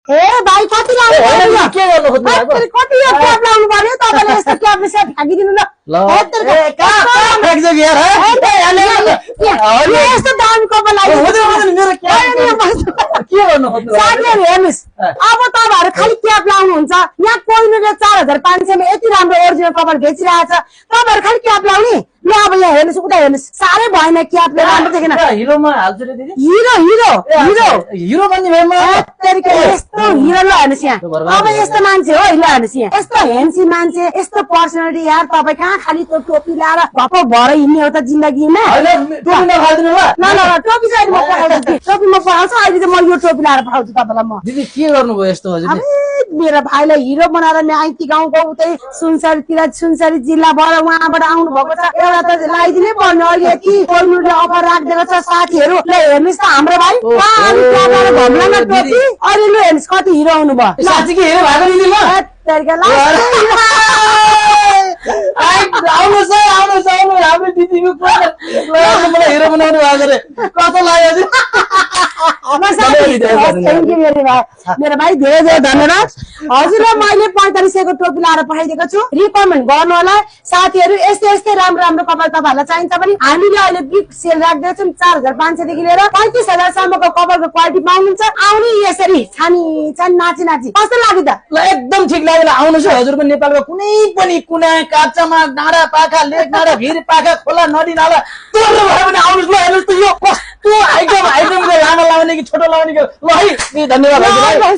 ए भाइ कति लाउनु पर्यो के गर्नु खोज्नु भएको कति यो क्याप लाउनु पर्यो तपाईले यस्तो क्यापले सेट फ्याँकिदिनु ल यस्तो दामी कपाल लाग्यो के गर्नु खोज्नु साथीहरु हेर्नुस् अब तपाईहरु खाली क्याप लाउनुहुन्छ यहाँ कोइनुले 4500 मा यति राम्रो ओरिजिनल कपाल बेचिरहेछ तपाईहरु खाली क्याप लाउने ल अब यहाँ हेर्नुस् उता हेर्नुस् सारै भएन क्यापले राम्रो देखेन हिरोमा हाल्छु रे दिदी हिरो हिरो हिरो हिरो भन्ने भएमा यस्तो हिरो ल हेर्नुस् यहाँ अब यस्तो मान्छे हो ल हेर्नुस् यहाँ यस्तो हेन्सी मान्छे यस्तो पर्सनालिटी यार तपाई कहाँ खाली त्यो टोपी लाएर भप भएर हिँड्ने हो त जिन्दगीमा टोपी नखाल्दिनु ल ल ल टोपी चाहिँ म पठाउँछु टोपी म पठाउँछु अहिले चाहिँ म यो टोपी लाएर पठाउँछु तपाईलाई म दिदी के गर्नुभयो यस्तो हजुरले मेरो भाइलाई हिरो बनाएर माइती गाउँको उतै सुनसरी जिल्लाबाट उहाँबाट आउनु भएको छ एउटा त लगाइदिनै पर्ने अहिले यति कोइनुले अफर राखिदिएको छ साथीहरु ल हेर्नुस् त हाम्रो भाइ घमलामा टोपी अहिले ल हेर्नुस् कति हिरो आउनु भयो साँच्चै के हिरो भएको दिदी म आउनुहोस् हाम्रो दिदीको मलाई हिरो बनाउनु भएको रे कस्तो लाग्यो मेरो भाइ धेरै धेरै धन्यवाद हजुरलाई मैले 4500 को टोपी लाएर पठाइदिएको छु रिकमेन्ड गर्नु होला साथीहरु यस्तै यस्तै राम्रो राम्रो कपाल तपाईहरुलाई चाहिन्छ भने हामीले अहिले बिग सेल राख्दै छौं 4500 देखि लिएर 35000 सम्मको कपालको क्वालिटी पाउनुहुन्छ आउने यसरी छानी नाची नाची कस्तो लाग्यो त ल एकदम ठीक लाग्यो आउनुहोस् हजुरको नेपालको कुनै पनि कुना काप्चामा डाँडा पाखा लेक डाँडा भिर पाखा खोला नदी नाला तोड्नु भयो भने आउनुहोस् ल हेर्नुहोस् त यो कस्तो आइटम लामो लाउने कि छोटो लाउने कि ल है धन्यवाद हजुर